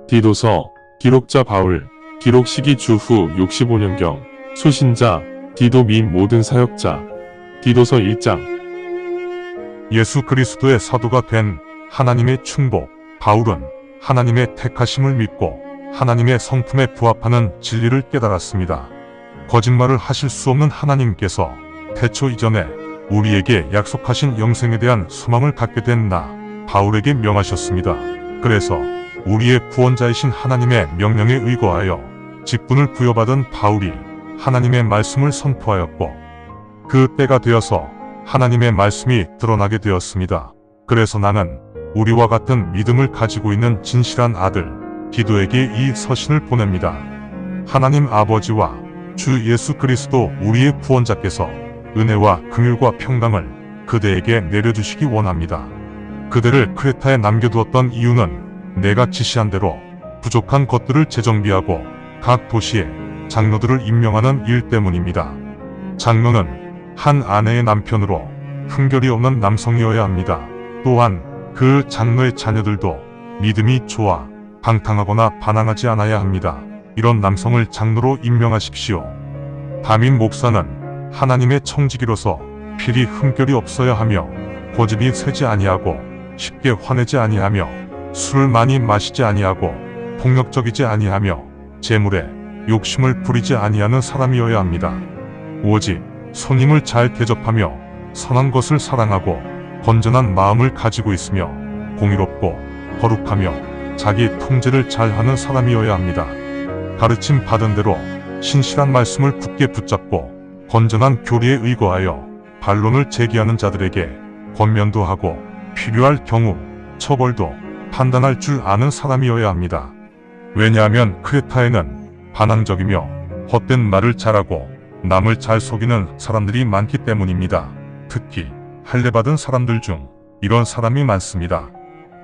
디도서, 기록자 바울, 기록 시기 주후 65년경, 수신자, 디도 및 모든 사역자. 디도서 1장. 예수 그리스도의 사도가 된 하나님의 충복, 바울은 하나님의 택하심을 믿고 하나님의 성품에 부합하는 진리를 깨달았습니다. 거짓말을 하실 수 없는 하나님께서 태초 이전에 우리에게 약속하신 영생에 대한 소망을 갖게 된 나, 바울에게 명하셨습니다. 그래서 우리의 구원자이신 하나님의 명령에 의거하여 직분을 부여받은 바울이 하나님의 말씀을 선포하였고, 그 때가 되어서 하나님의 말씀이 드러나게 되었습니다. 그래서 나는 우리와 같은 믿음을 가지고 있는 진실한 아들 디도에게 이 서신을 보냅니다. 하나님 아버지와 주 예수 그리스도 우리의 구원자께서 은혜와 긍휼과 평강을 그대에게 내려주시기 원합니다. 그대를 크레타에 남겨두었던 이유는 내가 지시한 대로 부족한 것들을 재정비하고 각 도시에 장로들을 임명하는 일 때문입니다. 장로는 한 아내의 남편으로 흠결이 없는 남성이어야 합니다. 또한 그 장로의 자녀들도 믿음이 좋아 방탕하거나 반항하지 않아야 합니다. 이런 남성을 장로로 임명하십시오. 담임 목사는 하나님의 청지기로서 필히 흠결이 없어야 하며 고집이 세지 아니하고 쉽게 화내지 아니하며 술을 많이 마시지 아니하고 폭력적이지 아니하며 재물에 욕심을 부리지 아니하는 사람이어야 합니다. 오직 손님을 잘 대접하며 선한 것을 사랑하고 건전한 마음을 가지고 있으며 공의롭고 거룩하며 자기 통제를 잘하는 사람이어야 합니다. 가르침 받은 대로 신실한 말씀을 굳게 붙잡고 건전한 교리에 의거하여 반론을 제기하는 자들에게 권면도 하고 필요할 경우 처벌도 판단할 줄 아는 사람이어야 합니다. 왜냐하면 크레타에는 반항적이며 헛된 말을 잘하고 남을 잘 속이는 사람들이 많기 때문입니다. 특히 할례받은 사람들 중 이런 사람이 많습니다.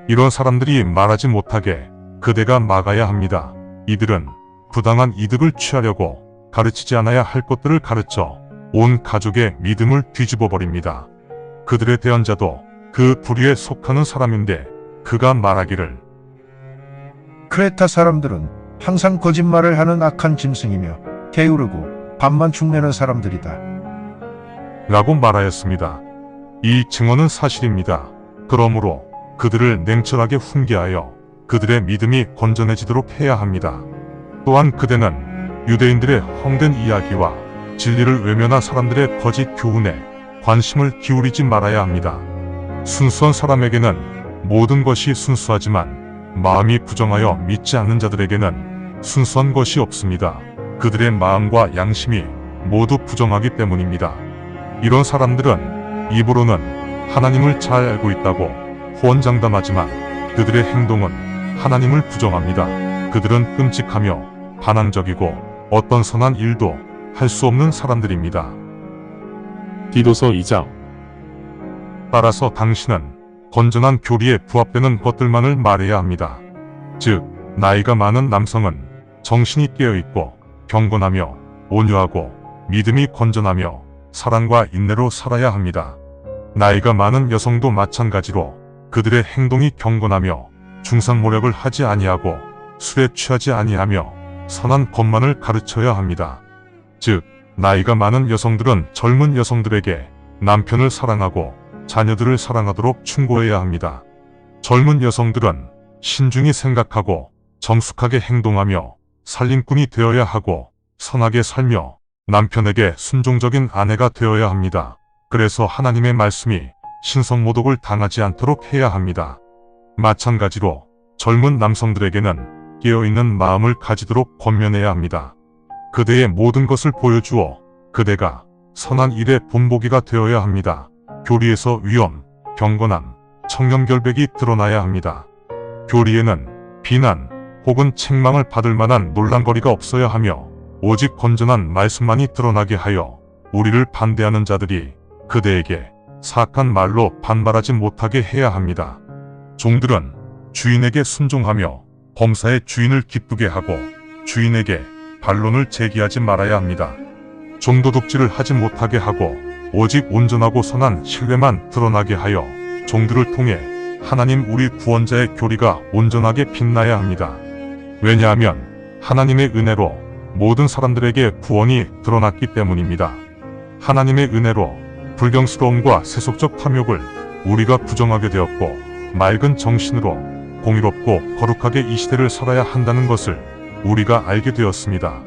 이런 사람들이 말하지 못하게 그대가 막아야 합니다. 이들은 부당한 이득을 취하려고 가르치지 않아야 할 것들을 가르쳐 온 가족의 믿음을 뒤집어 버립니다. 그들의 대언자도 그 부류에 속하는 사람인데 그가 말하기를 크레타 사람들은 항상 거짓말을 하는 악한 짐승이며 게으르고 밥만 축내는 사람들이다 라고 말하였습니다. 이 증언은 사실입니다. 그러므로 그들을 냉철하게 훈계하여 그들의 믿음이 건전해지도록 해야 합니다. 또한 그대는 유대인들의 헛된 이야기와 진리를 외면한 사람들의 거짓 교훈에 관심을 기울이지 말아야 합니다. 순수한 사람에게는 모든 것이 순수하지만 마음이 부정하여 믿지 않는 자들에게는 순수한 것이 없습니다. 그들의 마음과 양심이 모두 부정하기 때문입니다. 이런 사람들은 입으로는 하나님을 잘 알고 있다고 호언장담하지만 그들의 행동은 하나님을 부정합니다. 그들은 끔찍하며 반항적이고 어떤 선한 일도 할 수 없는 사람들입니다. 디도서 2장. 따라서 당신은 건전한 교리에 부합되는 것들만을 말해야 합니다. 즉, 나이가 많은 남성은 정신이 깨어있고 경건하며 온유하고 믿음이 건전하며 사랑과 인내로 살아야 합니다. 나이가 많은 여성도 마찬가지로 그들의 행동이 경건하며 중상모략을 하지 아니하고 술에 취하지 아니하며 선한 것만을 가르쳐야 합니다. 즉, 나이가 많은 여성들은 젊은 여성들에게 남편을 사랑하고 자녀들을 사랑하도록 충고해야 합니다. 젊은 여성들은 신중히 생각하고 정숙하게 행동하며 살림꾼이 되어야 하고 선하게 살며 남편에게 순종적인 아내가 되어야 합니다. 그래서 하나님의 말씀이 신성모독을 당하지 않도록 해야 합니다. 마찬가지로 젊은 남성들에게는 깨어있는 마음을 가지도록 권면해야 합니다. 그대의 모든 것을 보여주어 그대가 선한 일의 본보기가 되어야 합니다. 교리에서 위엄, 경건함, 청렴결백이 드러나야 합니다. 교리에는 비난 혹은 책망을 받을 만한 논란거리가 없어야 하며 오직 건전한 말씀만이 드러나게 하여 우리를 반대하는 자들이 그대에게 사악한 말로 반발하지 못하게 해야 합니다. 종들은 주인에게 순종하며 범사의 주인을 기쁘게 하고 주인에게 반론을 제기하지 말아야 합니다. 종도둑질을 하지 못하게 하고 오직 온전하고 선한 신뢰만 드러나게 하여 종들을 통해 하나님 우리 구원자의 교리가 온전하게 빛나야 합니다. 왜냐하면 하나님의 은혜로 모든 사람들에게 구원이 드러났기 때문입니다. 하나님의 은혜로 불경스러움과 세속적 탐욕을 우리가 부정하게 되었고 맑은 정신으로 공의롭고 거룩하게 이 시대를 살아야 한다는 것을 우리가 알게 되었습니다.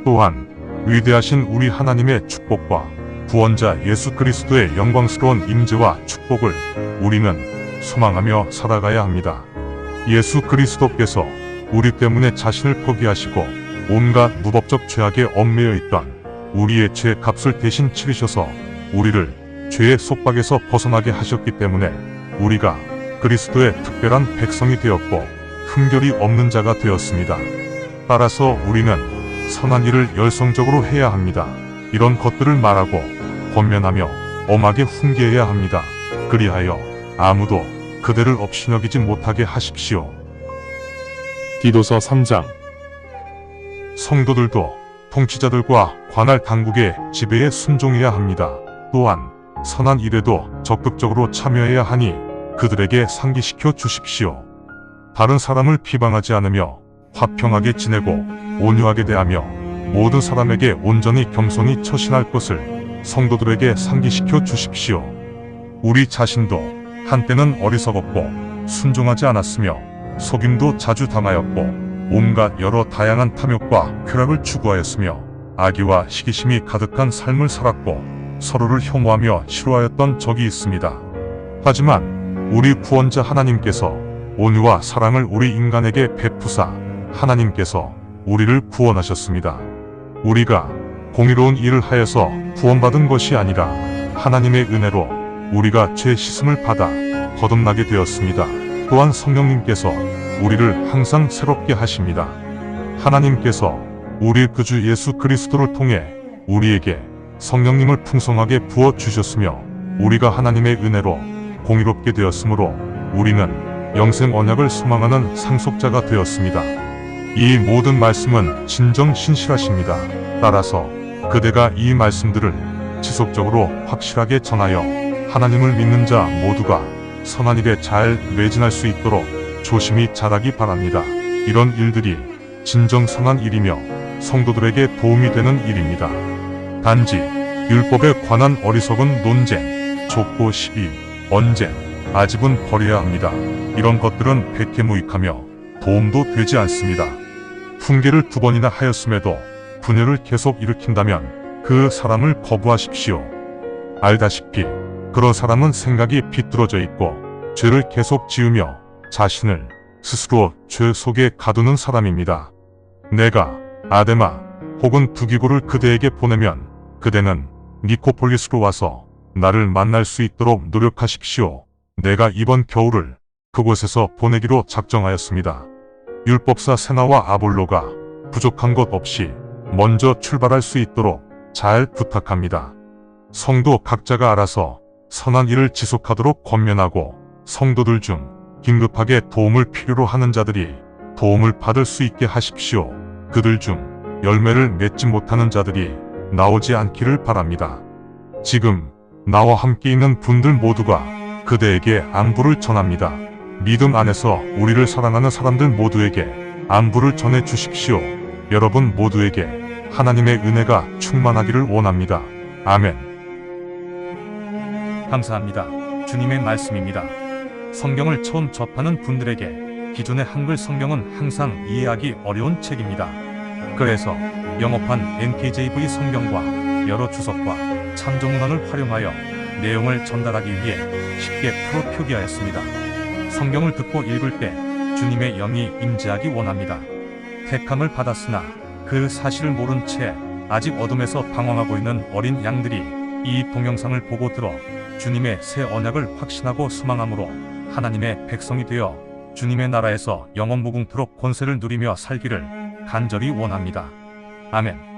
또한 위대하신 우리 하나님의 축복과 구원자 예수 그리스도의 영광스러운 임재와 축복을 우리는 소망하며 살아가야 합니다. 예수 그리스도께서 우리 때문에 자신을 포기하시고 온갖 무법적 죄악에 얽매여 있던 우리의 죄 값을 대신 치르셔서 우리를 죄의 속박에서 벗어나게 하셨기 때문에 우리가 그리스도의 특별한 백성이 되었고 흠결이 없는 자가 되었습니다. 따라서 우리는 선한 일을 열성적으로 해야 합니다. 이런 것들을 말하고 권면하며 엄하게 훈계해야 합니다. 그리하여 아무도 그대를 업신여기지 못하게 하십시오. 디도서 3장. 성도들도 통치자들과 관할 당국의 지배에 순종해야 합니다. 또한 선한 일에도 적극적으로 참여해야 하니 그들에게 상기시켜 주십시오. 다른 사람을 비방하지 않으며 화평하게 지내고 온유하게 대하며 모든 사람에게 온전히 겸손히 처신할 것을 성도들에게 상기시켜 주십시오. 우리 자신도 한때는 어리석었고 순종하지 않았으며 속임도 자주 당하였고 온갖 여러 다양한 탐욕과 쾌락을 추구하였으며 악의와 시기심이 가득한 삶을 살았고 서로를 혐오하며 싫어하였던 적이 있습니다. 하지만 우리 구원자 하나님께서 온유와 사랑을 우리 인간에게 베푸사 하나님께서 우리를 구원하셨습니다. 우리가 공의로운 일을 하여서 구원받은 것이 아니라 하나님의 은혜로 우리가 죄 씻음을 받아 거듭나게 되었습니다. 또한 성령님께서 우리를 항상 새롭게 하십니다. 하나님께서 우리 구주 예수 그리스도를 통해 우리에게 성령님을 풍성하게 부어 주셨으며 우리가 하나님의 은혜로 공의롭게 되었으므로 우리는 영생 언약을 소망하는 상속자가 되었습니다. 이 모든 말씀은 진정 신실하십니다. 따라서 그대가 이 말씀들을 지속적으로 확실하게 전하여 하나님을 믿는 자 모두가 선한 일에 잘 매진할 수 있도록 조심히 잘하기 바랍니다. 이런 일들이 진정 선한 일이며 성도들에게 도움이 되는 일입니다. 단지 율법에 관한 어리석은 논쟁, 족보 시비, 언쟁, 아집은 버려야 합니다. 이런 것들은 백해무익하며 도움도 되지 않습니다. 훈계를 2번이나 하였음에도 분열을 계속 일으킨다면 그 사람을 거부하십시오. 알다시피 그런 사람은 생각이 비뚤어져 있고 죄를 계속 지으며 자신을 스스로 죄 속에 가두는 사람입니다. 내가 아데마 혹은 두기고를 그대에게 보내면 그대는 니코폴리스로 와서 나를 만날 수 있도록 노력하십시오. 내가 이번 겨울을 그곳에서 보내기로 작정하였습니다. 율법사 세나와 아볼로가 부족한 것 없이 먼저 출발할 수 있도록 잘 부탁합니다. 성도 각자가 알아서 선한 일을 지속하도록 권면하고 성도들 중 긴급하게 도움을 필요로 하는 자들이 도움을 받을 수 있게 하십시오. 그들 중 열매를 맺지 못하는 자들이 나오지 않기를 바랍니다. 지금 나와 함께 있는 분들 모두가 그대에게 안부를 전합니다. 믿음 안에서 우리를 사랑하는 사람들 모두에게 안부를 전해 주십시오. 여러분 모두에게 하나님의 은혜가 충만하기를 원합니다. 아멘. 감사합니다. 주님의 말씀입니다. 성경을 처음 접하는 분들에게 기존의 한글 성경은 항상 이해하기 어려운 책입니다. 그래서 영어판 NKJV 성경과 여러 주석과 참조문헌을 활용하여 내용을 전달하기 위해 쉽게 풀어 표기하였습니다. 성경을 듣고 읽을 때 주님의 영이 임재하기 원합니다. 택함을 받았으나 그 사실을 모른 채 아직 어둠에서 방황하고 있는 어린 양들이 이 동영상을 보고 들어 주님의 새 언약을 확신하고 소망함으로 하나님의 백성이 되어 주님의 나라에서 영원 무궁토록 권세를 누리며 살기를 간절히 원합니다. 아멘.